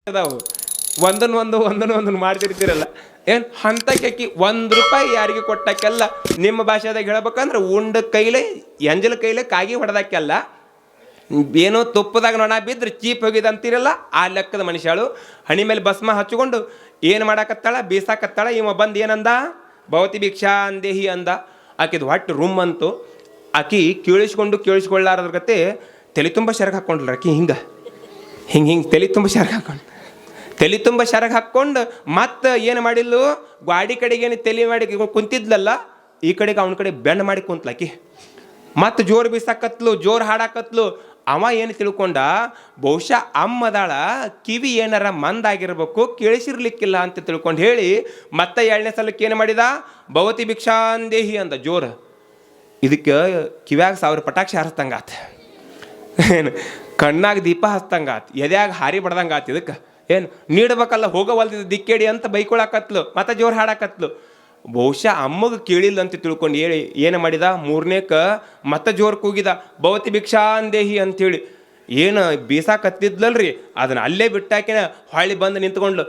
ಅದಾವು ಒಂದನ್ನು ಮಾಡ್ತಿರ್ತೀರಲ್ಲ ಏನು ಅಂತಕ್ಕೆ ₹1 ಯಾರಿಗೆ ಕೊಟ್ಟಕ್ಕೆಲ್ಲ ನಿಮ್ಮ ಭಾಷೆದಾಗ ಹೇಳ್ಬೇಕಂದ್ರೆ ಉಂಡ ಕೈಲೇ ಎಂಜಲ ಕೈಲೇ ಕಾಗಿ ಹೊಡೆದಕ್ಕೆಲ್ಲ ಏನೋ ತುಪ್ಪದಾಗ ನೊಣ ಬಿದ್ರೆ ಚೀಪ್ ಹೋಗಿದ ಅಂತೀರಲ್ಲ ಆ ಲೆಕ್ಕದ ಮನುಷ್ಯಳು ಹಣಿ ಮೇಲೆ ಭಸ್ಮ ಹಚ್ಕೊಂಡು ಏನು ಮಾಡಾಕತ್ತಾಳ ಬೀಸಾಕತ್ತಾಳ. ಇವ ಬಂದು ಏನಂದ ಭವತಿ ಭಿಕ್ಷಾ ಅಂದೇಹಿ ಅಂದ. ಆಕಿದು ಹೊಟ್ಟು ರೂಮ್ ಅಂತು. ಆಕಿ ಕೇಳಿಸ್ಕೊಳ್ಳಾರದ್ರ ಗತೆ ತಲೆ ತುಂಬ ಶರಗ ಹಾಕ್ಕೊಂಡ್ಲ ಆಕಿ ಹಿಂಗೆ ತಲೆ ತುಂಬ ಶರಗ ಹಾಕ್ಕೊಂಡು ಮತ್ತೆ ಏನು ಮಾಡಿದ್ಲು ಗಾಡಿ ಕಡೆಗೆ ಏನು ತಲೆ ಮಾಡಿ ಕುಂತಿದ್ಲಲ್ಲ ಈ ಕಡೆಗೆ ಅವನ ಕಡೆ ಬೆಂಡ್ ಮಾಡಿ ಕುಂತ್ಲಾಕಿ. ಮತ್ತು ಜೋರು ಬೀಸಾಕತ್ಲು ಜೋರು ಹಾಡಾಕತ್ಲು. ಅವ ಏನು ತಿಳ್ಕೊಂಡ ಬಹುಶಃ ಅಮ್ಮದಾಳ ಕಿವಿ ಏನಾರ ಮಂದಾಗಿರ್ಬೇಕು ಕೇಳಿಸಿರ್ಲಿಕ್ಕಿಲ್ಲ ಅಂತ ತಿಳ್ಕೊಂಡು ಹೇಳಿ ಮತ್ತೆ 2ನೇ ಸಲಕ್ಕೆ ಏನು ಮಾಡಿದ ಭವತಿ ಭಿಕ್ಷಾಂದೇಹಿ ಅಂದ ಜೋರು. ಇದಕ್ಕೆ ಕಿವ್ಯಾಗ 1000 ಪಟಾಕ್ಷಿ ಹಾರಿಸ್ತಂಗಾತ, ಏನು ಕಣ್ಣಾಗ ದೀಪ ಹಸ್ತಂಗಾತ್, ಎದ್ಯಾಗ ಹಾರಿ ಬಡ್ದಂಗಾತ. ಇದಕ್ಕೆ ಏನು ನೀಡ್ಬೇಕಲ್ಲ ಹೋಗವಲ್ದಿದ್ದು ದಿಕ್ಕೇಡಿ ಅಂತ ಬೈಕೊಳಕತ್ಲು ಮತ್ತೆ ಜೋರು ಹಾಡಾಕತ್ಲು. ಬಹುಶಃ ಅಮ್ಮಗೆ ಕೇಳಿಲ್ಲ ಅಂತ ತಿಳ್ಕೊಂಡು ಹೇಳಿ ಏನು ಮಾಡಿದ 3ನೇಕ ಮತ್ತೆ ಜೋರು ಕೂಗಿದ ಭವತಿ ಭಿಕ್ಷಾಂದೇಹಿ ಅಂಥೇಳಿ. ಏನು ಬೀಸಾಕತ್ತಿದ್ಲಲ್ರಿ ಅದನ್ನ ಅಲ್ಲೇ ಬಿಟ್ಟಾಕಿನ ಹೊಳ್ಳಿ ಬಂದು ನಿಂತ್ಕೊಂಡ್ಲು.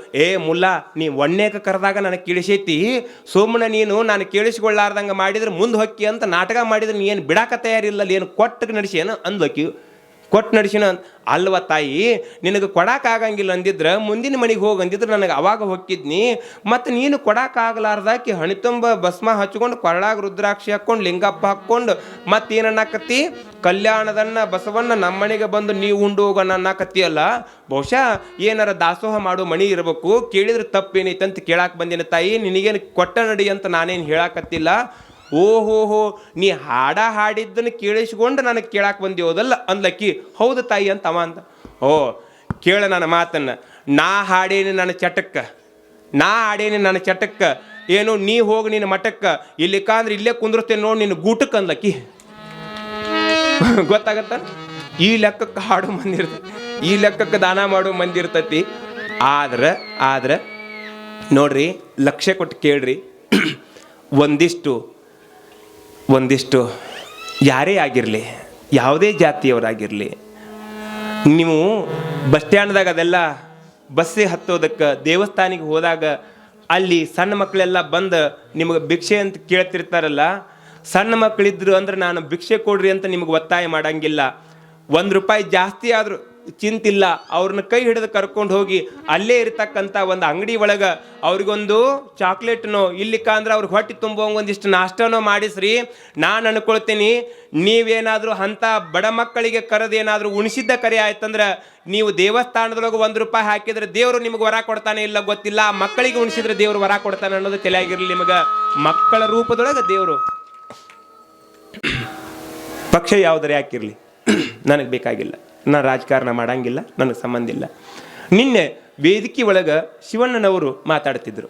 ಮುಲ್ಲಾ ನೀ 1ನೇಕ ಕರೆದಾಗ ನನಗೆ ಕೇಳಿಸೈತಿ, ಸುಮ್ಮನೆ ನೀನು ನಾನು ಕೇಳಿಸ್ಕೊಳ್ಳಾರ್ದಂಗೆ ಮಾಡಿದ್ರೆ ಮುಂದೆ ಹೊಕ್ಕಿ ಅಂತ ನಾಟಕ ಮಾಡಿದ್ರೆ ನೀ ಏನು ಬಿಡಾಕ ತಯಾರಿಲ್ಲ, ಏನು ಕೊಟ್ಟಗೆ ನಡೆಸಿ ಏನು ಅಂದ್ಲಕ್ಕಿ. ಕೊಟ್ಟು ನಡೆಸಿನ ಅಲ್ವ ತಾಯಿ, ನಿನಗೆ ಕೊಡಕ್ಕಾಗಂಗಿಲ್ಲ ಅಂದಿದ್ರೆ ಮುಂದಿನ ಮನೆಗೆ ಹೋಗಿ ಅಂದಿದ್ರೆ ನನಗೆ ಅವಾಗ ಹೊಕ್ಕಿದ್ನಿ. ಮತ್ತು ನೀನು ಕೊಡಕ್ಕಾಗಲಾರ್ದಾಕಿ ಹಣಿ ತುಂಬ ಭಸ್ಮ ಹಚ್ಕೊಂಡು ಕೊರಳಾಗ ರುದ್ರಾಕ್ಷಿ ಹಾಕ್ಕೊಂಡು ಲಿಂಗಪ್ಪ ಹಾಕ್ಕೊಂಡು ಮತ್ತೇನನ್ನಾಕತ್ತಿ ಕಲ್ಯಾಣದನ್ನ ಬಸವನ್ನ ನಮ್ಮನೆಗೆ ಬಂದು ನೀವು ಉಂಡು ಹೋಗೋಣ ಅನ್ನಕತ್ತೀಯಲ್ಲ. ಬಹುಶಃ ಏನಾರ ದಾಸೋಹ ಮಾಡೋ ಮಣಿ ಇರಬೇಕು, ಕೇಳಿದ್ರೆ ತಪ್ಪೇನೈತೆ ಅಂತ ಕೇಳಾಕ ಬಂದಿನ ತಾಯಿ, ನಿನಗೇನು ಕೊಟ್ಟ ನಡಿ ಅಂತ ನಾನೇನು ಹೇಳಾಕತ್ತಿಲ್ಲ. ಓಹೋಹೋ ನೀ ಹಾಡಿದ್ದನ್ನು ಕೇಳಿಸ್ಕೊಂಡು ನನಗೆ ಕೇಳಾಕ ಬಂದಿಯೋದಲ್ಲ ಅಂದ್ಲಕ್ಕಿ. ಹೌದು ತಾಯಿ ಅಂತ ಅವ ಅಂತ. ಕೇಳ ನನ್ನ ಮಾತನ್ನು, ನಾ ಹಾಡೇನಿ ನನ್ನ ಚಟಕ್ಕೆ, ಏನು ನೀ ಹೋಗಿ ನಿನ್ನ ಮಠಕ್ಕೆ, ಇಲ್ಲಿಕ್ಕಂದ್ರೆ ಇಲ್ಲೇ ಕುಂದ್ರಸ್ತೇನೆ ನೋಡಿ ನಿನ್ನ ಗೂಟಕ್ಕೆ ಅಂದ್ಲಕ್ಕಿ. ಗೊತ್ತಾಗತ್ತ? ಈ ಲೆಕ್ಕಕ್ಕೆ ಹಾಡೋ ಮಂದಿ ಇರ್ತೈತಿ, ಈ ಲೆಕ್ಕಕ್ಕೆ ದಾನ ಮಾಡೋ ಮಂದಿ ಇರ್ತೈತಿ. ಆದ್ರೆ ನೋಡ್ರಿ, ಲಕ್ಷ್ಯ ಕೊಟ್ಟು ಕೇಳ್ರಿ. ಒಂದಿಷ್ಟು ಯಾರೇ ಆಗಿರಲಿ, ಯಾವುದೇ ಜಾತಿಯವರಾಗಿರಲಿ, ನೀವು ಬಸ್ ಸ್ಟ್ಯಾಂಡ್ದಾಗ ಅದೆಲ್ಲ ಬಸ್ಸಿಗೆ ಹತ್ತೋದಕ್ಕೆ ದೇವಸ್ಥಾನಿಗೆ ಹೋದಾಗ ಅಲ್ಲಿ ಸಣ್ಣ ಮಕ್ಕಳೆಲ್ಲ ಬಂದು ನಿಮಗೆ ಭಿಕ್ಷೆ ಅಂತ ಕೇಳ್ತಿರ್ತಾರಲ್ಲ. ಸಣ್ಣ ಮಕ್ಕಳಿದ್ರು ಅಂದ್ರೆ ನಾನು ಭಿಕ್ಷೆ ಕೊಡ್ರಿ ಅಂತ ನಿಮಗೆ ಒತ್ತಾಯ ಮಾಡಂಗಿಲ್ಲ. ₹1 ಜಾಸ್ತಿ ಆದರೂ ಚಿಂತಿಲ್ಲ, ಅವ್ರನ್ನ ಕೈ ಹಿಡಿದು ಕರ್ಕೊಂಡು ಹೋಗಿ ಅಲ್ಲೇ ಇರ್ತಕ್ಕಂಥ ಒಂದು ಅಂಗಡಿ ಒಳಗೆ ಅವ್ರಿಗೊಂದು ಚಾಕ್ಲೇಟ್ನೋ ಇಲ್ಲಿಕ್ಕಂದ್ರೆ ಅವ್ರಿಗೆ ಹೊಟ್ಟೆ ತುಂಬೋ ಒಂದಿಷ್ಟು ನಾಷ್ಟನೋ ಮಾಡಿಸ್ರಿ. ನಾನು ಅನ್ಕೊಳ್ತೀನಿ, ನೀವೇನಾದರೂ ಅಂಥ ಬಡ ಮಕ್ಕಳಿಗೆ ಕರೆದೇನಾದರೂ ಉಣಿಸಿದ್ದ ಕರೆ ಆಯ್ತಂದ್ರೆ ನೀವು ದೇವಸ್ಥಾನದೊಳಗೆ ₹1 ಹಾಕಿದ್ರೆ ದೇವರು ನಿಮಗೆ ವರ ಕೊಡ್ತಾನೆ ಇಲ್ಲ ಗೊತ್ತಿಲ್ಲ, ಮಕ್ಕಳಿಗೆ ಉಣಿಸಿದ್ರೆ ದೇವರು ವರ ಕೊಡ್ತಾನೆ ಅನ್ನೋದು ತಲೆಯಾಗಿರಲಿ ನಿಮಗೆ. ಮಕ್ಕಳ ರೂಪದೊಳಗೆ ದೇವರು, ಪಕ್ಷ ಯಾವುದರ ಯಾಕಿರಲಿ ನನಗೆ ಬೇಕಾಗಿಲ್ಲ, ನಾನು ರಾಜಕಾರಣ ಮಾಡಂಗಿಲ್ಲ, ನನಗೆ ಸಂಬಂಧ ಇಲ್ಲ. ನಿನ್ನೆ ವೇದಿಕೆ ಒಳಗೆ ಶಿವಣ್ಣನವರು ಮಾತಾಡ್ತಿದ್ರು.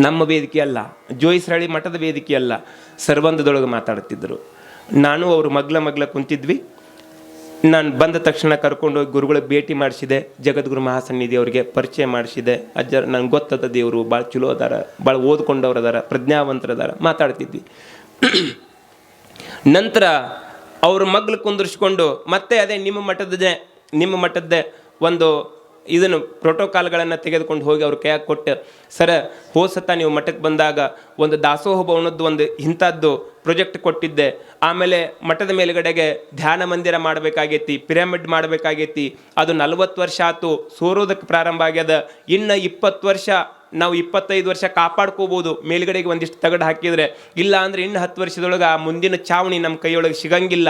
ನಮ್ಮ ವೇದಿಕೆ ಅಲ್ಲ, ಜೋಯಿಸರಳ್ಳಿ ಮಠದ ವೇದಿಕೆ ಅಲ್ಲ, ಸರ್ಬಂಧದೊಳಗೆ ಮಾತಾಡ್ತಿದ್ರು. ನಾನು ಅವರು ಮಗ್ಲ ಕುಂತಿದ್ವಿ. ನಾನು ಬಂದ ತಕ್ಷಣ ಕರ್ಕೊಂಡೋಗಿ ಗುರುಗಳಿಗೆ ಭೇಟಿ ಮಾಡಿಸಿದೆ. ಜಗದ್ಗುರು ಮಹಾಸನ್ನಿಧಿ ಅವರಿಗೆ ಪರಿಚಯ ಮಾಡಿಸಿದೆ. ಅಜ್ಜರ ನನಗೆ ಗೊತ್ತದ ದೇವರು ಭಾಳ ಚಲೋ ಅದಾರ, ಭಾಳ ಓದ್ಕೊಂಡವ್ರು ಅದಾರ, ಪ್ರಜ್ಞಾವಂತರದಾರ, ಮಾತಾಡ್ತಿದ್ವಿ. ನಂತರ ಅವ್ರ ಮಗ್ಳು ಕುಂದಿರಿಸ್ಕೊಂಡು ಮತ್ತೆ ಅದೇ ನಿಮ್ಮ ಮಠದ್ದೇ ಒಂದು ಇದನ್ನು ಪ್ರೋಟೋಕಾಲ್ಗಳನ್ನು ತೆಗೆದುಕೊಂಡು ಹೋಗಿ ಅವ್ರ ಕೈಯಾಗ ಕೊಟ್ಟು, ಸರ ಹೋಸತ್ತ ನೀವು ಮಠಕ್ಕೆ ಬಂದಾಗ ಒಂದು ದಾಸೋಹ ಭವನದ್ದು ಒಂದು ಇಂಥದ್ದು ಪ್ರೊಜೆಕ್ಟ್ ಕೊಟ್ಟಿದ್ದೆ, ಆಮೇಲೆ ಮಠದ ಮೇಲುಗಡೆಗೆ ಧ್ಯಾನ ಮಂದಿರ ಮಾಡಬೇಕಾಗೈತಿ, ಪಿರಮಿಡ್ ಮಾಡಬೇಕಾಗೈತಿ, ಅದು 40 ವರ್ಷ ಆಯ್ತು, ಸೋರೋದಕ್ಕೆ ಪ್ರಾರಂಭ ಆಗ್ಯದ, ಇನ್ನು 20 ವರ್ಷ ನಾವು 25 ವರ್ಷ ಕಾಪಾಡ್ಕೋಬೋದು ಮೇಲ್ಗಡೆಗೆ ಒಂದಿಷ್ಟು ತಗಡು ಹಾಕಿದರೆ. ಇಲ್ಲ ಅಂದರೆ ಇನ್ನು 10 ವರ್ಷದೊಳಗೆ ಆ ಮುಂದಿನ ಚಾವಣಿ ನಮ್ಮ ಕೈಯೊಳಗೆ ಸಿಗಂಗಿಲ್ಲ.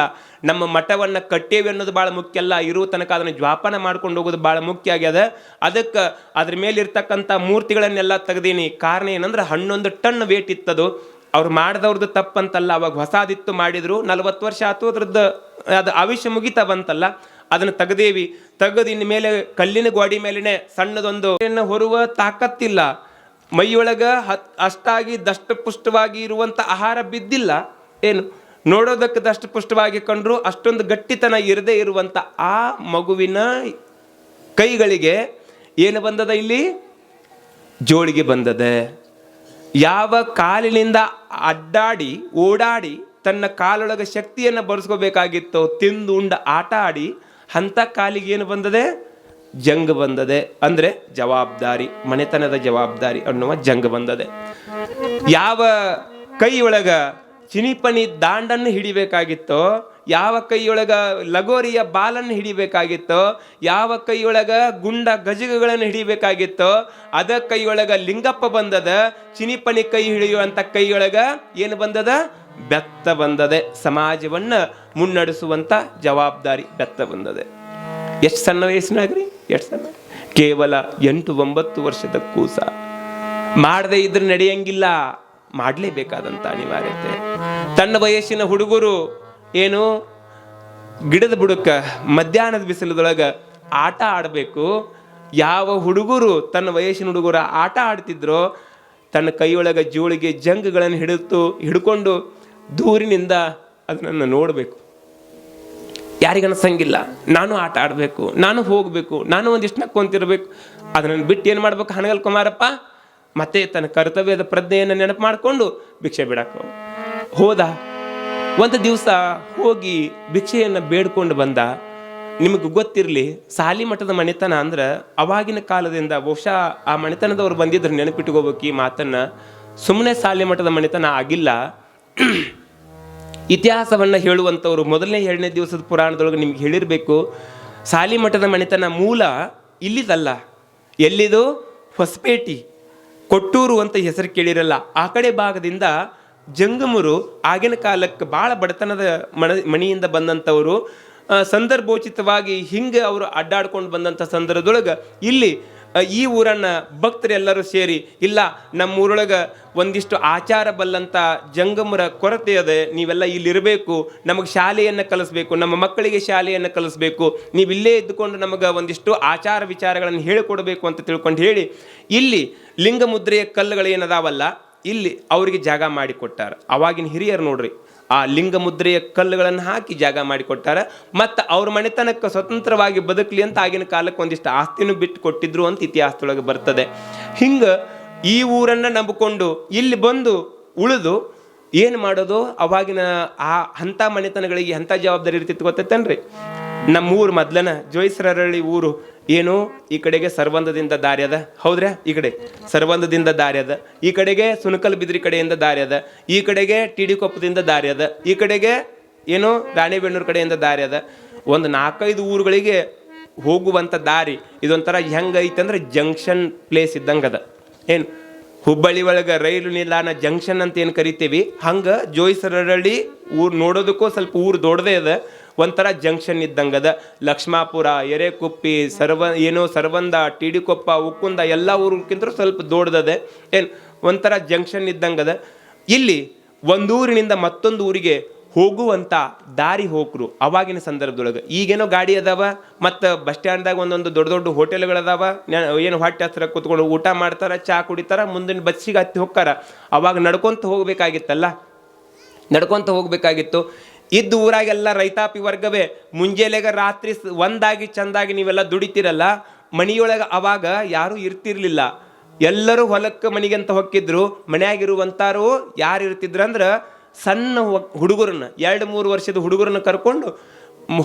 ನಮ್ಮ ಮಠವನ್ನು ಕಟ್ಟೇವಿ ಅನ್ನೋದು ಭಾಳ ಮುಖ್ಯ ಅಲ್ಲ, ಇರುವ ತನಕ ಅದನ್ನು ಜ್ವಾಪನ ಮಾಡ್ಕೊಂಡು ಹೋಗೋದು ಭಾಳ ಮುಖ್ಯ ಆಗ್ಯದ. ಅದಕ್ಕೆ ಅದ್ರ ಮೇಲಿರ್ತಕ್ಕಂಥ ಮೂರ್ತಿಗಳನ್ನೆಲ್ಲ ತೆಗ್ದೀನಿ. ಕಾರಣ ಏನಂದ್ರೆ 11 ಟನ್ ವೇಟ್ ಇತ್ತದು. ಅವ್ರು ಮಾಡಿದವ್ರದ್ದು ತಪ್ಪಂತಲ್ಲ, ಅವಾಗ ಹೊಸಾದಿತ್ತು ಮಾಡಿದ್ರು, 40 ವರ್ಷ ಆಯ್ತು, ಅದ್ರದ್ದು ಅದು ಆವಿಷ್ಯ ಮುಗಿತಾ ಬಂತಲ್ಲ, ಅದನ್ನು ತೆಗೆದೇವಿ. ತೆಗೆದು ಇನ್ನು ಮೇಲೆ ಕಲ್ಲಿನ ಗೋಡಿ ಮೇಲಿನೇ ಸಣ್ಣದೊಂದು ಹೊರುವ ತಾಕತ್ತಿಲ್ಲ, ಮೈಯೊಳಗೆ ಅಷ್ಟಾಗಿ ದಷ್ಟಪುಷ್ಟವಾಗಿ ಇರುವಂಥ ಆಹಾರ ಬಿದ್ದಿಲ್ಲ, ಏನು ನೋಡೋದಕ್ಕೆ ದಷ್ಟಪುಷ್ಟವಾಗಿ ಕಂಡ್ರು ಅಷ್ಟೊಂದು ಗಟ್ಟಿತನ ಇರದೇ ಇರುವಂಥ ಆ ಮಗುವಿನ ಕೈಗಳಿಗೆ ಏನು ಬಂದದ, ಇಲ್ಲಿ ಜೋಳಿಗೆ ಬಂದದೆ. ಯಾವ ಕಾಲಿನಿಂದ ಅಡ್ಡಾಡಿ ಓಡಾಡಿ ತನ್ನ ಕಾಲೊಳಗೆ ಶಕ್ತಿಯನ್ನು ಬರೆಸ್ಕೋಬೇಕಾಗಿತ್ತು, ತಿಂದು ಉಂಡ ಆಟ ಆಡಿ ಅಂಥ ಕಾಲಿಗೆ ಏನು ಬಂದದೆ, ಜಂಗ್ ಬಂದದೆ. ಅಂದರೆ ಜವಾಬ್ದಾರಿ, ಮನೆತನದ ಜವಾಬ್ದಾರಿ ಅನ್ನುವ ಜಂಗ್ ಬಂದದೆ. ಯಾವ ಕೈಯೊಳಗ ಚಿನಿಪನಿ ದಾಂಡನ್ನು ಹಿಡಿಬೇಕಾಗಿತ್ತೋ, ಯಾವ ಕೈಯೊಳಗ ಲಗೋರಿಯ ಬಾಲನ್ನು ಹಿಡಿಬೇಕಾಗಿತ್ತೋ, ಯಾವ ಕೈಯೊಳಗ ಗುಂಡ ಗಜಗಳನ್ನು ಹಿಡಿಬೇಕಾಗಿತ್ತೋ ಅದ ಕೈಯೊಳಗ ಲಿಂಗಪ್ಪ ಬಂದದ. ಚಿನಿಪನಿ ಕೈ ಹಿಡಿಯುವಂಥ ಕೈಯೊಳಗ ಏನು ಬಂದದ? ಬೆತ್ತ ಬಂದದೆ. ಸಮಾಜವನ್ನ ಮುನ್ನಡೆಸುವಂತ ಜವಾಬ್ದಾರಿ ಬೆತ್ತ ಬಂದದೆ. ಎಷ್ಟು ಸಣ್ಣ ವಯಸ್ಸಿನಾಗ್ರಿ, ಎಷ್ಟು ಸಣ್ಣ, ಕೇವಲ 8-9 ವರ್ಷದ ಕೂಸ. ಮಾಡದೇ ಇದ್ರೆ ನಡೆಯಂಗಿಲ್ಲ, ಮಾಡಲೇಬೇಕಾದಂತ ಅನಿವಾರ್ಯತೆ. ತನ್ನ ವಯಸ್ಸಿನ ಹುಡುಗರು ಏನು ಗಿಡದ ಬುಡಕ ಮಧ್ಯಾಹ್ನದ ಬಿಸಿಲದೊಳಗ ಆಟ ಆಡಬೇಕು. ಯಾವ ಹುಡುಗರು ತನ್ನ ವಯಸ್ಸಿನ ಹುಡುಗರ ಆಟ ಆಡ್ತಿದ್ರೋ ತನ್ನ ಕೈಯೊಳಗ ಜೋಳಿಗೆ ಜಂಗಗಳನ್ನು ಹಿಡ್ಕೊಂಡು ದೂರಿನಿಂದ ಅದನ್ನು ನೋಡಬೇಕು. ಯಾರಿಗನ್ಸಂಗಿಲ್ಲ, ನಾನು ಆಟ ಆಡಬೇಕು, ನಾನು ಹೋಗಬೇಕು, ನಾನು ಒಂದಿಷ್ಟು ನಕ್ಕೊಂತಿರ್ಬೇಕು. ಅದನ್ನು ಬಿಟ್ಟು ಏನು ಮಾಡ್ಬೇಕು? ಹನಗಲ್ ಕುಮಾರಪ್ಪ ಮತ್ತೆ ತನ್ನ ಕರ್ತವ್ಯದ ಪ್ರಜ್ಞೆಯನ್ನು ನೆನಪು ಮಾಡಿಕೊಂಡು ಭಿಕ್ಷೆ ಬಿಡಕ್ಕೆ ಹೋದ. ಒಂದು ದಿವಸ ಹೋಗಿ ಭಿಕ್ಷೆಯನ್ನು ಬೇಡ್ಕೊಂಡು ಬಂದ. ನಿಮಗೆ ಗೊತ್ತಿರಲಿ, ಸಾಲಿ ಮಠದ ಮನೆತನ ಅಂದ್ರೆ ಅವಾಗಿನ ಕಾಲದಿಂದ ಬಹುಶಃ ಆ ಮನೆತನದವ್ರು ಬಂದಿದ್ರೆ ನೆನಪಿಟ್ಕೋಬೇಕು ಈ ಮಾತನ್ನು. ಸುಮ್ಮನೆ ಸಾಲಿ ಮಠದ ಮನೆತನ ಆಗಿಲ್ಲ. ಇತಿಹಾಸವನ್ನು ಹೇಳುವಂಥವ್ರು ಮೊದಲನೇ 2ನೇ ದಿವಸದ ಪುರಾಣದೊಳಗೆ ನಿಮ್ಗೆ ಹೇಳಿರಬೇಕು. ಸಾಲಿ ಮಠದ ಮನೆತನ ಮೂಲ ಇಲ್ಲಿದಲ್ಲ. ಎಲ್ಲಿದು? ಹೊಸಪೇಟೆ, ಕೊಟ್ಟೂರು ಅಂತ ಹೆಸರು ಕೇಳಿರಲ್ಲ. ಆ ಕಡೆ ಭಾಗದಿಂದ ಜಂಗಮರು ಆಗಿನ ಕಾಲಕ್ಕೆ ಭಾಳ ಬಡತನದ ಮನೆಯಿಂದ ಬಂದಂಥವರು. ಸಂದರ್ಭೋಚಿತವಾಗಿ ಹಿಂಗೆ ಅವರು ಅಡ್ಡಾಡ್ಕೊಂಡು ಬಂದಂಥ ಸಂದರ್ಭದೊಳಗೆ ಇಲ್ಲಿ ಈ ಊರನ್ನು ಭಕ್ತರೆಲ್ಲರೂ ಸೇರಿ, ಇಲ್ಲ ನಮ್ಮೂರೊಳಗೆ ಒಂದಿಷ್ಟು ಆಚಾರ ಬಲ್ಲಂಥ ಜಂಗಮರ ಕೊರತೆ ಅದೆ, ನೀವೆಲ್ಲ ಇಲ್ಲಿರಬೇಕು, ನಮಗೆ ಶಾಲೆಯನ್ನು ಕಲಿಸ್ಬೇಕು, ನಮ್ಮ ಮಕ್ಕಳಿಗೆ ಶಾಲೆಯನ್ನು ಕಲಿಸ್ಬೇಕು, ನೀವು ಇಲ್ಲೇ ಇದ್ದುಕೊಂಡು ನಮಗೆ ಒಂದಿಷ್ಟು ಆಚಾರ ವಿಚಾರಗಳನ್ನು ಹೇಳಿಕೊಡ್ಬೇಕು ಅಂತ ತಿಳ್ಕೊಂಡು ಹೇಳಿ ಇಲ್ಲಿ ಲಿಂಗ ಮುದ್ರೆಯ ಕಲ್ಲುಗಳು ಏನದಾವಲ್ಲ ಇಲ್ಲಿ ಅವರಿಗೆ ಜಾಗ ಮಾಡಿಕೊಟ್ಟಾರ. ಅವಾಗಿನ ಹಿರಿಯರು ನೋಡ್ರಿ, ಆ ಲಿಂಗ ಮುದ್ರೆಯ ಕಲ್ಲುಗಳನ್ನು ಹಾಕಿ ಜಾಗ ಮಾಡಿಕೊಟ್ಟಾರ. ಮತ್ತು ಅವ್ರ ಮನೆತನಕ್ಕೆ ಸ್ವತಂತ್ರವಾಗಿ ಬದುಕಲಿ ಅಂತ ಆಗಿನ ಕಾಲಕ್ಕೆ ಒಂದಿಷ್ಟು ಆಸ್ತಿನೂ ಬಿಟ್ಟು ಕೊಟ್ಟಿದ್ರು ಅಂತ ಇತಿಹಾಸದೊಳಗೆ ಬರ್ತದೆ. ಹಿಂಗೆ ಈ ಊರನ್ನು ನಂಬಿಕೊಂಡು ಇಲ್ಲಿ ಬಂದು ಉಳಿದು ಏನು ಮಾಡೋದು? ಅವಾಗಿನ ಅಂಥ ಮನೆತನಗಳಿಗೆ ಎಂಥ ಜವಾಬ್ದಾರಿ ಇರ್ತಿತ್ತು ಗೊತ್ತೈತೇನ್ರಿ? ನಮ್ಮೂರು ಮೊದ್ಲನ ಜೋಯಿಸರಹಳ್ಳಿ ಊರು ಏನು ಈ ಕಡೆಗೆ ಸರ್ವಂದದಿಂದ ದಾರಿ ಅದ, ಹೌದ್ರಾ? ಈ ಕಡೆ ಸರ್ವಂದದಿಂದ ದಾರಿ ಅದ, ಈ ಕಡೆಗೆ ಸುನಕಲ್ ಬಿದ್ರಿ ಕಡೆಯಿಂದ ದಾರಿ ಅದ, ಈ ಕಡೆಗೆ ಟಿಡಿ ಕೊಪ್ಪದಿಂದ ದಾರಿ ಅದ, ಈ ಕಡೆಗೆ ಏನು ರಾಣಿಬೆನ್ನೂರು ಕಡೆಯಿಂದ ದಾರಿ ಅದ. ಒಂದು 4-5 ಊರುಗಳಿಗೆ ಹೋಗುವಂಥ ದಾರಿ ಇದೊಂಥರ ಹೆಂಗೈತಂದ್ರೆ ಜಂಕ್ಷನ್ ಪ್ಲೇಸ್ ಇದ್ದಂಗೆ ಅದ. ಏನು ಹುಬ್ಬಳ್ಳಿ ಒಳಗೆ ರೈಲು ನಿಲ್ದಾಣ ಜಂಕ್ಷನ್ ಅಂತ ಏನು ಕರಿತೀವಿ, ಹಂಗೆ ಜೋಯಿಸರಹಳ್ಳಿ ಊರು ನೋಡೋದಕ್ಕೂ ಸ್ವಲ್ಪ ಊರು ದೊಡ್ಡದೇ ಅದ, ಒಂಥರ ಜಂಕ್ಷನ್ ಇದ್ದಂಗದ. ಲಕ್ಷ್ಮಾಪುರ, ಎರೆಕುಪ್ಪಿ, ಸರ್ವಂದ, ಟಿಡಿಕೊಪ್ಪ, ಉಕ್ಕುಂದ ಎಲ್ಲ ಊರಿಗಿಂತ ಸ್ವಲ್ಪ ದೊಡ್ಡದದೆ. ಏನು ಒಂಥರ ಜಂಕ್ಷನ್ ಇದ್ದಂಗದ. ಇಲ್ಲಿ ಒಂದೂರಿನಿಂದ ಮತ್ತೊಂದು ಊರಿಗೆ ಹೋಗುವಂಥ ದಾರಿ ಹೋಗ್ರು ಅವಾಗಿನ ಸಂದರ್ಭದೊಳಗೆ. ಈಗೇನೋ ಗಾಡಿ ಅದಾವ, ಮತ್ತು ಬಸ್ ಸ್ಟ್ಯಾಂಡ್ದಾಗ ಒಂದೊಂದು ದೊಡ್ಡ ದೊಡ್ಡ ಹೋಟೆಲ್ಗಳದಾವ. ಏನು ಹೊಟ್ಟೆ ಹತ್ರ ಕೂತ್ಕೊಂಡು ಊಟ ಮಾಡ್ತಾರೆ, ಚಹಾ ಕುಡಿತಾರೆ, ಮುಂದಿನ ಬಸ್ಸಿಗೆ ಹತ್ತಿ ಹೋಗ್ತಾರ. ಅವಾಗ ನಡ್ಕೊತ ಹೋಗ್ಬೇಕಾಗಿತ್ತಲ್ಲ, ನಡ್ಕೊತ ಹೋಗ್ಬೇಕಾಗಿತ್ತು. ಇದ್ದು ಊರಾಗೆಲ್ಲ ರೈತಾಪಿ ವರ್ಗವೇ. ಮುಂಜಾನೆಗೆ ರಾತ್ರಿ ಒಂದಾಗಿ ಚಂದಾಗಿ ನೀವೆಲ್ಲ ದುಡಿತೀರಲ್ಲ. ಮನೆಯೊಳಗೆ ಅವಾಗ ಯಾರೂ ಇರ್ತಿರ್ಲಿಲ್ಲ, ಎಲ್ಲರೂ ಹೊಲಕ್ಕೆ ಮನೆಗಂತ ಹೊಕ್ಕಿದ್ರು. ಮನೆಯಾಗಿರುವಂಥವ್ರು ಯಾರು ಇರ್ತಿದ್ರಂದ್ರೆ ಸಣ್ಣ ಹುಡುಗರನ್ನ, 2-3 ವರ್ಷದ ಹುಡುಗರನ್ನ ಕರ್ಕೊಂಡು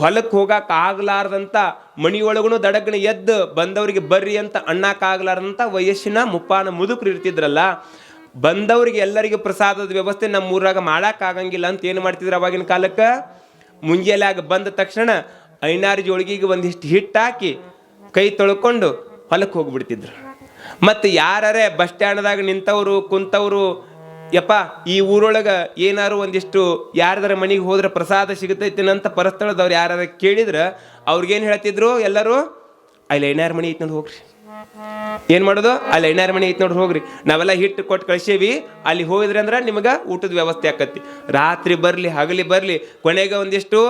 ಹೊಲಕ್ಕೆ ಹೋಗಕ್ಕೆ ಆಗ್ಲಾರ್ದಂಥ, ಮನೆಯೊಳಗೂ ದಡಗಣ ಎದ್ದು ಬಂದವರಿಗೆ ಬರ್ರಿ ಅಂತ ಅಣ್ಣಕ್ಕಾಗ್ಲಾರ್ದಂಥ ವಯಸ್ಸಿನ ಮುಪ್ಪಾನ ಮುದುಕರು ಇರ್ತಿದ್ರಲ್ಲ. ಬಂದವರಿಗೆ ಎಲ್ಲರಿಗೆ ಪ್ರಸಾದದ ವ್ಯವಸ್ಥೆ ನಮ್ಮ ಊರಾಗ ಮಾಡೋಕ್ಕಾಗಂಗಿಲ್ಲ ಅಂತ ಏನು ಮಾಡ್ತಿದ್ರು ಅವಾಗಿನ ಕಾಲಕ್ಕೆ? ಮುಂಜಾನೆಯಾಗ ಬಂದ ತಕ್ಷಣ ಐನಾರು ಜೋಳಿಗೆಗೆ ಒಂದಿಷ್ಟು ಹಿಟ್ಟು ಹಾಕಿ ಕೈ ತೊಳ್ಕೊಂಡು ಹೊಲಕ್ಕೆ ಹೋಗ್ಬಿಡ್ತಿದ್ರು. ಮತ್ತು ಯಾರೇ ಬಸ್ ಸ್ಟ್ಯಾಂಡ್ದಾಗ ನಿಂತವರು ಕುಂತವರು, ಯಪ್ಪ ಈ ಊರೊಳಗೆ ಏನಾರು ಒಂದಿಷ್ಟು ಯಾರದಾರ ಮನೆಗೆ ಹೋದ್ರೆ ಪ್ರಸಾದ ಸಿಗುತ್ತೈತೇನಂತ ಪರಸ್ಥಳದವ್ರು ಯಾರು ಕೇಳಿದ್ರೆ ಅವ್ರಿಗೇನು ಹೇಳ್ತಿದ್ರು ಎಲ್ಲರೂ? ಅಲ್ಲಿ ಐನಾರು ಮನೆ ಐತೆ ನೋಡಿ ಹೋಗ್ರಿ. ಏನು ಮಾಡೋದು? ಅಲ್ಲಿ ಐನಾರು ಮನೆ ಐತೆ ನೋಡಿ ಹೋಗ್ರಿ, ನಾವೆಲ್ಲ ಹಿಟ್ಟು ಕೊಟ್ಟು ಕಳ್ಸೇವಿ, ಅಲ್ಲಿ ಹೋಗಿದ್ರಿ ಅಂದ್ರೆ ನಿಮಗೆ ಊಟದ ವ್ಯವಸ್ಥೆ ಆಕತಿ. ರಾತ್ರಿ ಬರಲಿ ಹಗಲಿ ಬರಲಿ, ಕೊನೆಗೆ ಒಂದಿಷ್ಟು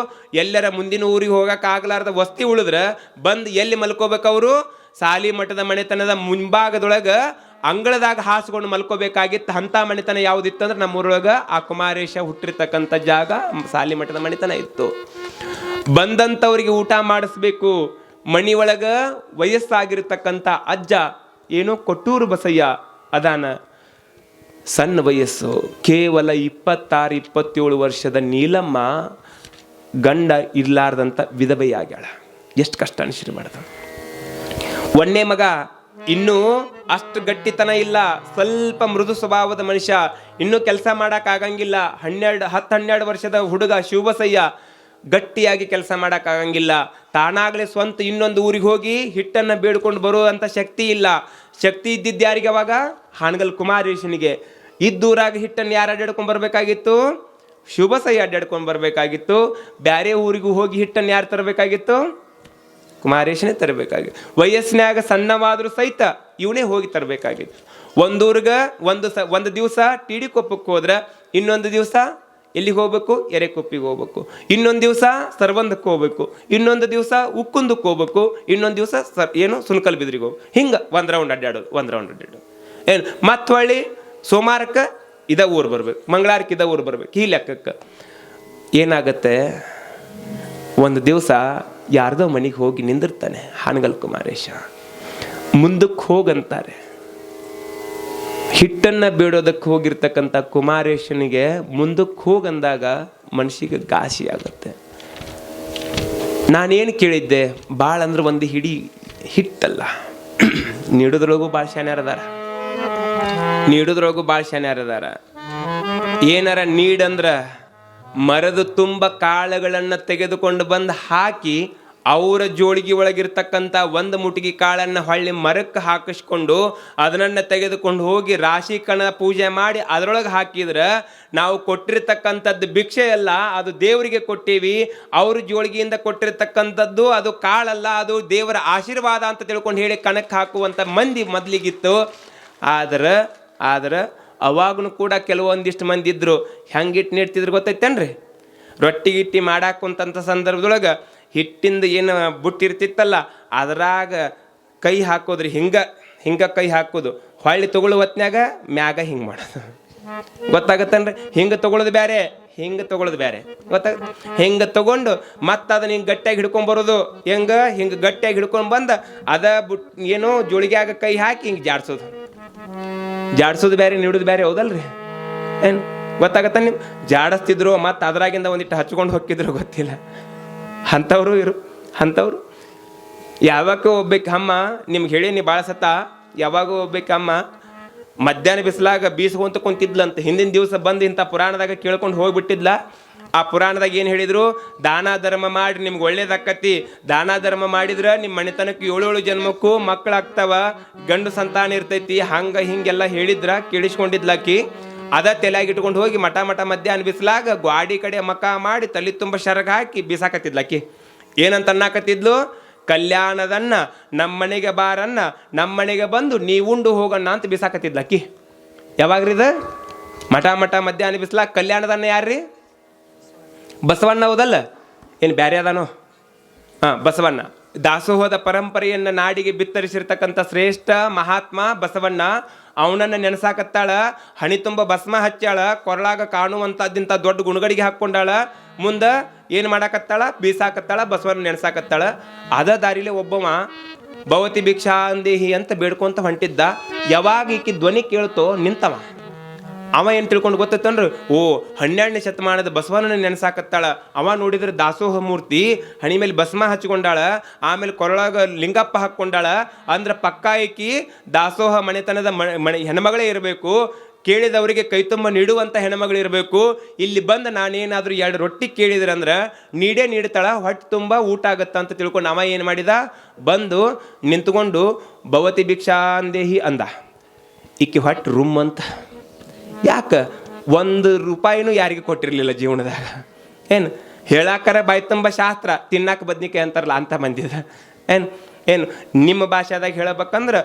ಎಲ್ಲರ ಮುಂದಿನ ಊರಿಗೆ ಹೋಗಕ್ಕೆ ಆಗ್ಲಾರ್ದ ವಸ್ತಿ ಉಳಿದ್ರೆ ಬಂದು ಎಲ್ಲಿ ಮಲ್ಕೋಬೇಕು ಅವರು? ಸಾಲಿ ಮಠದ ಮನೆತನದ ಮುಂಭಾಗದೊಳಗೆ ಅಂಗಳದಾಗ ಹಾಸ್ಕೊಂಡು ಮಲ್ಕೋಬೇಕಾಗಿತ್ತು. ಅಂಥ ಮನೆತನ ಯಾವುದಿತ್ತಂದ್ರೆ ನಮ್ಮೂರೊಳಗೆ ಆ ಕುಮಾರೇಶ ಹುಟ್ಟಿರ್ತಕ್ಕಂಥ ಜಾಗ ಸಾಲಿ ಮಠದ ಮನೆತನ ಇತ್ತು. ಬಂದಂಥವ್ರಿಗೆ ಊಟ ಮಾಡಿಸ್ಬೇಕು. ಮನೆಯೊಳಗೆ ವಯಸ್ಸಾಗಿರ್ತಕ್ಕಂಥ ಅಜ್ಜ ಏನು ಕೊಟ್ಟೂರು ಬಸಯ್ಯ ಅದಾನ, ಸಣ್ಣ ವಯಸ್ಸು, ಕೇವಲ 26-27 ವರ್ಷದ ನೀಲಮ್ಮ ಗಂಡ ಇರ್ಲಾರ್ದಂಥ ವಿಧವೆಯಾಗ್ಯಾಳ. ಎಷ್ಟು ಕಷ್ಟ ಅನಿಸಿರು ಮಾಡ್ದ. ಒಂದೇ ಮಗ, ಇನ್ನೂ ಅಷ್ಟು ಗಟ್ಟಿತನ ಇಲ್ಲ, ಸ್ವಲ್ಪ ಮೃದು ಸ್ವಭಾವದ ಮನುಷ್ಯ, ಇನ್ನೂ ಕೆಲಸ ಆಗಂಗಿಲ್ಲ. 10-12 ವರ್ಷದ ಹುಡುಗ ಶಿವಬಸಯ್ಯ ಗಟ್ಟಿಯಾಗಿ ಕೆಲಸ ಆಗಂಗಿಲ್ಲ. ತಾನಾಗಲೇ ಸ್ವಂತ ಇನ್ನೊಂದು ಊರಿಗೆ ಹೋಗಿ ಹಿಟ್ಟನ್ನು ಬೇಡ್ಕೊಂಡು ಬರುವಂಥ ಶಕ್ತಿ ಇಲ್ಲ. ಶಕ್ತಿ ಇದ್ದಿದ್ದು ಯಾರಿಗೆ ಅವಾಗ? ಹಾನಗಲ್ ಕುಮಾರೇಶನಿಗೆ. ಇದ್ದೂರಾಗ ಹಿಟ್ಟನ್ನು ಯಾರು ಅಡ್ಡಾಡ್ಕೊಂಡು ಬರಬೇಕಾಗಿತ್ತು? ಶಿವಬಸಯ್ಯ ಅಡ್ಡಾಡ್ಕೊಂಡು ಬರಬೇಕಾಗಿತ್ತು. ಬೇರೆ ಊರಿಗೂ ಹೋಗಿ ಹಿಟ್ಟನ್ನು ಯಾರು ತರಬೇಕಾಗಿತ್ತು? ಕುಮಾರೇಶನೇ ತರಬೇಕಾಗಿತ್ತು. ವಯಸ್ಸಿನಾಗ ಸಣ್ಣವಾದರೂ ಸಹಿತ ಇವನೇ ಹೋಗಿ ತರಬೇಕಾಗಿತ್ತು. ಒಂದೂರ್ಗೆ ಒಂದು ದಿವಸ ಟಿಡಿ ಕೊಪ್ಪಕ್ಕೆ ಹೋದ್ರೆ, ಇನ್ನೊಂದು ದಿವಸ ಎಲ್ಲಿಗೆ ಹೋಗ್ಬೇಕು? ಎರೆಕೊಪ್ಪಿಗೆ ಹೋಗ್ಬೇಕು. ಇನ್ನೊಂದು ದಿವಸ ಸರ್ವಂದಕ್ಕೆ ಹೋಗ್ಬೇಕು. ಇನ್ನೊಂದು ದಿವಸ ಉಕ್ಕುಂದಕ್ಕೆ ಹೋಗ್ಬೇಕು. ಇನ್ನೊಂದು ದಿವಸ ಸುನಕಲ್ ಬಿದ್ರಿಗೆ ಹೋಗ್ಬೇಕು. ಹಿಂಗೆ ಒಂದು ರೌಂಡ್ ಅಡ್ಡಾಡೋದು. ಏನು ಮತ್ತೆ ಹೊಳ್ಳಿ ಸೋಮವಾರಕ್ಕೆ ಇದ ಊರು ಬರ್ಬೇಕು, ಮಂಗಳವಾರಕ್ಕೆ ಇದ ಊರು ಬರ್ಬೇಕು. ಈ ಲೆಕ್ಕಕ್ಕೆ ಏನಾಗತ್ತೆ, ಒಂದು ದಿವಸ ಯಾರ್ದೋ ಮನೆಗೆ ಹೋಗಿ ನಿಂದಿರ್ತಾನೆ ಹಾನಗಲ್ ಕುಮಾರೇಶ. ಮುಂದಕ್ಕೆ ಹೋಗಂತಾರೆ. ಹಿಟ್ಟನ್ನು ಬೇಡೋದಕ್ಕೆ ಹೋಗಿರ್ತಕ್ಕಂಥ ಕುಮಾರೇಶನಿಗೆ ಮುಂದಕ್ಕೆ ಹೋಗಂದಾಗ ಮನುಷ್ಯಗೆ ಘಾಸಿ ಆಗುತ್ತೆ. ನಾನೇನು ಕೇಳಿದ್ದೆ, ಭಾಳ ಅಂದ್ರೆ ಒಂದು ಹಿಡಿ ಹಿಟ್ಟಲ್ಲ, ನೀಡೋದ್ರೊಳಗೂ ಭಾಳ ಶಾನ್ಯಾರದಾರ. ಏನಾರ ನೀಡಂದ್ರ ಮರದ ತುಂಬ ಕಾಳುಗಳನ್ನು ತೆಗೆದುಕೊಂಡು ಬಂದು ಹಾಕಿ ಅವರ ಜೋಳಿಗೆ ಒಳಗಿರ್ತಕ್ಕಂಥ ಒಂದು ಮುಟ್ಟಿಗೆ ಕಾಳನ್ನು ಹೊಳ್ಳಿ ಮರಕ್ಕೆ ಹಾಕಿಸ್ಕೊಂಡು ಅದನ್ನು ತೆಗೆದುಕೊಂಡು ಹೋಗಿ ರಾಶಿ ಕಣ ಪೂಜೆ ಮಾಡಿ ಅದರೊಳಗೆ ಹಾಕಿದ್ರೆ ನಾವು ಕೊಟ್ಟಿರ್ತಕ್ಕಂಥದ್ದು ಭಿಕ್ಷೆ ಅಲ್ಲ, ಅದು ದೇವರಿಗೆ ಕೊಟ್ಟೀವಿ. ಅವ್ರ ಜೋಳಿಗೆಯಿಂದ ಕೊಟ್ಟಿರ್ತಕ್ಕಂಥದ್ದು ಅದು ಕಾಳಲ್ಲ, ಅದು ದೇವರ ಆಶೀರ್ವಾದ ಅಂತ ತಿಳ್ಕೊಂಡು ಹೇಳಿ ಕಣಕ್ಕೆ ಹಾಕುವಂಥ ಮಂದಿ ಮೊದಲಿಗಿತ್ತು. ಆದ್ರೆ ಅವಾಗೂ ಕೂಡ ಕೆಲವೊಂದಿಷ್ಟು ಮಂದಿ ಇದ್ರು. ಹೆಂಗಿಟ್ಟು ನೀಡ್ತಿದ್ರು ಗೊತ್ತೈತೇನ್ರಿ? ರೊಟ್ಟಿ ಗಿಟ್ಟಿ ಮಾಡಾಕುಂತಂಥ ಸಂದರ್ಭದೊಳಗೆ ಹಿಟ್ಟಿಂದ ಏನು ಬುಟ್ಟಿರ್ತಿತ್ತಲ್ಲ ಅದರಾಗ ಕೈ ಹಾಕೋದ್ರಿ, ಹಿಂಗೆ ಕೈ ಹಾಕೋದು. ಹೊಳ್ಳಿ ತೊಗೊಳ್ಳೋ ಹೊತ್ನ್ಯಾಗ ಮ್ಯಾಗ ಹಿಂಗೆ ಮಾಡೋದು. ಗೊತ್ತಾಗತ್ತನ್ರಿ? ಹಿಂಗೆ ತೊಗೊಳೋದು ಬೇರೆ, ಹಿಂಗೆ ತೊಗೊಳೋದು ಬೇರೆ. ಹಿಂಗೆ ತೊಗೊಂಡು ಮತ್ತೆ ಅದನ್ನ ಹಿಂಗೆ ಗಟ್ಟಿಯಾಗಿ ಹಿಡ್ಕೊಂಬರೋದು. ಹಿಂಗೆ ಗಟ್ಟಿಯಾಗಿ ಹಿಡ್ಕೊಂಡು ಬಂದು ಏನೋ ಜೋಳಿಗ್ಯಾಗ ಕೈ ಹಾಕಿ ಹಿಂಗೆ ಜಾಡ್ಸೋದು ಬೇರೆ, ನೀಡೋದು ಬೇರೆ. ಹೌದಲ್ರಿ? ಏನು ಗೊತ್ತಾಗತ್ತ? ನೀವು ಜಾಡಿಸ್ತಿದ್ರು ಮತ್ತು ಅದ್ರಾಗಿಂದ ಒಂದಿಟ್ಟು ಹಚ್ಕೊಂಡು ಹೋಗಿದ್ರು ಗೊತ್ತಿಲ್ಲ. ಅಂಥವ್ರು ಯಾವಾಗ ಹೋಗ್ಬೇಕು ಅಮ್ಮ, ನಿಮ್ಗೆ ಹೇಳೀನಿ ಭಾಳ ಸತ. ಯಾವಾಗ ಹೋಗ್ಬೇಕು ಅಮ್ಮ, ಮಧ್ಯಾಹ್ನ ಬಿಸಿಲಾಗ ಬೀಸ್ಕೊಂತ ಕುಂತಿದ್ಲಂತ. ಹಿಂದಿನ ದಿವಸ ಬಂದು ಇಂಥ ಪುರಾಣದಾಗ ಕೇಳ್ಕೊಂಡು ಹೋಗ್ಬಿಟ್ಟಿದ್ಲ. ಆ ಪುರಾಣದಾಗ ಏನು ಹೇಳಿದ್ರು? ದಾನ ಧರ್ಮ ಮಾಡಿ ನಿಮ್ಗೆ ಒಳ್ಳೇದಾಕತಿ. ದಾನ ಧರ್ಮ ಮಾಡಿದ್ರೆ ನಿಮ್ಮ ಮನೆತನಕ್ಕೆ 7 ಜನ್ಮಕ್ಕೂ ಮಕ್ಕಳಾಗ್ತಾವ, ಗಂಡು ಸಂತಾನ ಇರ್ತೈತಿ. ಹಿಂಗೆಲ್ಲ ಹೇಳಿದ್ರ, ಕೇಳಿಸ್ಕೊಂಡಿದ್ಲಾಕಿ. ಅದ ತಲೆಯಾಗಿಟ್ಕೊಂಡು ಹೋಗಿ ಮಠ ಮಧ್ಯಾಹ್ನ ಬಿಸಿಲಾಗ ಗ್ವಾಡಿ ಕಡೆ ಮಕ ಮಾಡಿ ತಲೆ ತುಂಬ ಶರಗ ಹಾಕಿ ಬೀಸಾಕತ್ತಿದ್ಲಾಕಿ. ಏನಂತ ಅನ್ನಾಕತ್ತಿದ್ಲು? ಕಲ್ಯಾಣದನ್ನ ನಮ್ಮನೆಗೆ ಬಾರನ್ನ, ನಮ್ಮನೆಗೆ ಬಂದು ನೀವುಂಡು ಹೋಗಣ್ಣ ಅಂತ ಬೀಸಾಕತ್ತಿದ್ಲಾಕಿ. ಯಾವಾಗ್ರಿದ? ಮಠ ಮಧ್ಯಾಹ್ನ ಬಿಸಿಲಾಗ ಕಲ್ಯಾಣದನ್ನ ಯಾರ್ರಿ? ಬಸವಣ್ಣ. ಹೌದಲ್ಲ? ಏನು ಬ್ಯಾರೆ ಅದಾನೋ? ಬಸವಣ್ಣ. ದಾಸೋಹದ ಪರಂಪರೆಯನ್ನು ನಾಡಿಗೆ ಬಿತ್ತರಿಸಿರ್ತಕ್ಕಂಥ ಶ್ರೇಷ್ಠ ಮಹಾತ್ಮ ಬಸವಣ್ಣ. ಅವನನ್ನು ನೆನೆಸಾಕತ್ತಾಳ. ಹಣಿ ತುಂಬ ಭಸ್ಮ ಹಚ್ಚಾಳ, ಕೊರಳಾಗ ಕಾಣುವಂಥದ್ದಿಂಥ ದೊಡ್ಡ ಗುಣಗಡಿಗೆ ಹಾಕ್ಕೊಂಡಾಳ. ಮುಂದೆ ಏನು ಮಾಡಾಕತ್ತಾಳ? ಬೀಸಾಕತ್ತಾಳ, ಬಸವಣ್ಣ ನೆನೆಸಾಕತ್ತಾಳ. ಅದ ದಾರಿಲೇ ಒಬ್ಬವ ಭವತಿ ಭಿಕ್ಷಾ ಅಂದೇಹಿ ಅಂತ ಬೇಡ್ಕೊಂತ ಹೊಂಟಿದ್ದ. ಯಾವಾಗ ಈಕಿ ಧ್ವನಿ ಕೇಳ್ತೋ ನಿಂತವ. ಅವ ಏನು ತಿಳ್ಕೊಂಡು ಗೊತ್ತೈತನ್ರಿ? 12ನೇ ಶತಮಾನದ ಬಸವಣ್ಣನ ನೆನೆಸಾಕತ್ತಾಳ. ಅವ ನೋಡಿದ್ರೆ ದಾಸೋಹ ಮೂರ್ತಿ, ಹಣಿ ಮೇಲೆ ಭಸ್ಮ ಹಚ್ಕೊಂಡಾಳ, ಆಮೇಲೆ ಕೊರಳಾಗ ಲಿಂಗಪ್ಪ ಹಾಕ್ಕೊಂಡಾಳ. ಅಂದ್ರೆ ಪಕ್ಕ ಈಕಿ ದಾಸೋಹ ಮನೆತನದ ಹೆಣ್ಮಗಳೇ ಇರಬೇಕು. ಕೇಳಿದವರಿಗೆ ಕೈ ತುಂಬ ನೀಡುವಂಥ ಹೆಣ್ಮಗಳಿರಬೇಕು. ಇಲ್ಲಿ ಬಂದು ನಾನೇನಾದರೂ 2 ರೊಟ್ಟಿ ಕೇಳಿದ್ರಂದ್ರೆ ನೀಡ್ತಾಳ, ಹೊಟ್ಟೆ ತುಂಬ ಊಟ ಆಗತ್ತ ಅಂತ ತಿಳ್ಕೊಂಡು ಅವ ಏನು ಮಾಡಿದ? ಬಂದು ನಿಂತ್ಕೊಂಡು ಭವತಿ ಭಿಕ್ಷಾಂದೇಹಿ ಅಂದ. ಈಕಿ ಹೊಟ್ಟೆ ರೂಮ್ ಅಂತ. ಯಾಕೆ? 1 ರೂಪಾಯಿನೂ ಯಾರಿಗೆ ಕೊಟ್ಟಿರಲಿಲ್ಲ ಜೀವನದಾಗ. ಏನು ಹೇಳಾಕರ ಬಾಯಿ ತುಂಬ ಶಾಸ್ತ್ರ, ತಿನ್ನಾಕ ಬದ್ನಿಕಾಯಿ ಅಂತಾರಲ್ಲ ಅಂಥ ಮಂದಿದ. ಏನು ನಿಮ್ಮ ಭಾಷೆದಾಗ ಹೇಳಬೇಕಂದ್ರೆ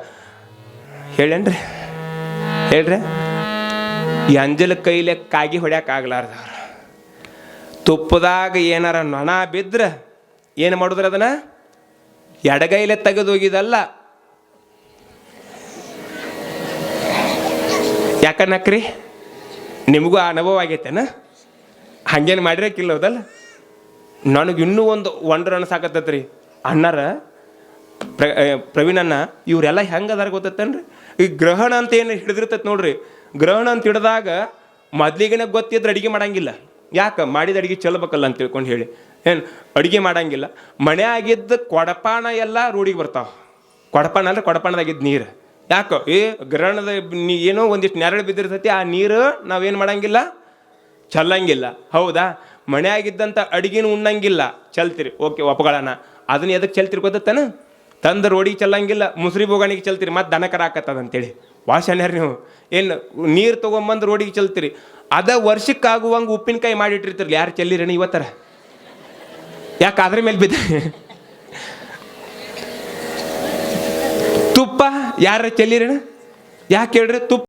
ಹೇಳ್ರಿ ಅಂಜಲ ಕೈಲೆ ಕಾಗಿ ಹೊಡ್ಯಾಕಾಗ್ಲಾರ್ದವ್ರು. ತುಪ್ಪದಾಗ ಏನಾರ ನೊಣ ಬಿದ್ರೆ ಏನು ಮಾಡಿದ್ರೆ ಅದನ್ನ ಎಡಗೈಲೆ ತೆಗೆದು ಹೋಗಿದಲ್ಲ. ಯಾಕನ್ನಕ್ರಿ? ನಿಮಗೂ ಆ ಅನುಭವ ಆಗೈತೇನ? ಹಂಗೇನು ಮಾಡಿರಕ್ಕಿಲ್ಲ. ಹೌದಲ್ಲ? ನನಗೆ ಇನ್ನೂ ಒಂದು ವಂಡರ್ ಅನ್ಸಾಕತ್ತೈತ್ರಿ. ಅಣ್ಣಾರ ಪ್ರವೀಣಣ್ಣ ಇವರೆಲ್ಲ ಹೆಂಗೆ ಅದಾರ ಗೊತ್ತೈತೇನ್ರಿ? ಈ ಗ್ರಹಣ ಅಂತ ಏನು ಹಿಡಿದಿರ್ತೈತೆ ನೋಡ್ರಿ. ಗ್ರಹಣ ಅಂತ ಹಿಡಿದಾಗ ಮೊದ್ಲಿಗೆನೇ ಗೊತ್ತಿದ್ರೆ ಅಡುಗೆ ಮಾಡಂಗಿಲ್ಲ. ಯಾಕೆ? ಮಾಡಿದ ಅಡುಗೆ ಚೆಲ್ಬೇಕಲ್ಲ ಅಂತ ತಿಳ್ಕೊಂಡು ಹೇಳಿ ಅಡುಗೆ ಮಾಡಂಗಿಲ್ಲ. ಮನೆ ಆಗಿದ್ದ ಕೊಡಪಾನ ಎಲ್ಲ ರೂಢಿಗೆ ಬರ್ತಾವೆ. ಕೊಡಪಣ ಅಂದ್ರೆ ಕೊಡಪಣದಾಗಿದ್ದು ನೀರು. ಯಾಕೋ ಗ್ರಹಣದ ಏನೋ ಒಂದಿಷ್ಟು ನೆರಳು ಬಿದ್ದಿರ್ತೈತಿ, ಆ ನೀರು ನಾವೇನು ಮಾಡಂಗಿಲ್ಲ, ಚಲ್ಲಂಗಿಲ್ಲ. ಹೌದಾ? ಮನೆಯಾಗಿದ್ದಂಥ ಅಡಿಗೆನೂ ಉಣ್ಣಂಗಿಲ್ಲ, ಚಲ್ತಿರಿ. ಓಕೆ, ಒಪ್ಪಗಳಣ. ಅದನ್ನ ಎದಕ್ಕೆ ಚಲ್ತಿರಿ ಗೊತ್ತಾನ? ತಂದು ರೋಡಿಗೆ ಚಲ್ಲಂಗಿಲ್ಲ, ಮುಸ್ರಿ ಬೋಗಾಣಿಗೆ ಚಲ್ತಿರಿ, ಮತ್ತು ದನಕರ ಹಾಕತ್ತದ ಅಂತೇಳಿ. ವಾಸನ್ಯಾರ ನೀವು ಏನು ನೀರು ತೊಗೊಂಬಂದು ರೋಡಿಗೆ ಚಲ್ತಿರಿ. ಅದ ವರ್ಷಕ್ಕಾಗುವಂಗೆ ಉಪ್ಪಿನಕಾಯಿ ಮಾಡಿಟ್ಟಿರ್ತಿರ್ಲಿ, ಯಾರು ಚೆಲ್ಲಿರೇಣ ಇವತ್ತರ? ಯಾಕೆ ಅದ್ರ ಮೇಲೆ ಬಿದ್ದ? ತುಪ್ಪ ಯಾರ ಚೆಲ್ಲಿರೇಣ? ಯಾಕೆ ಹೇಳ್ರಿ? ತುಪ್ಪ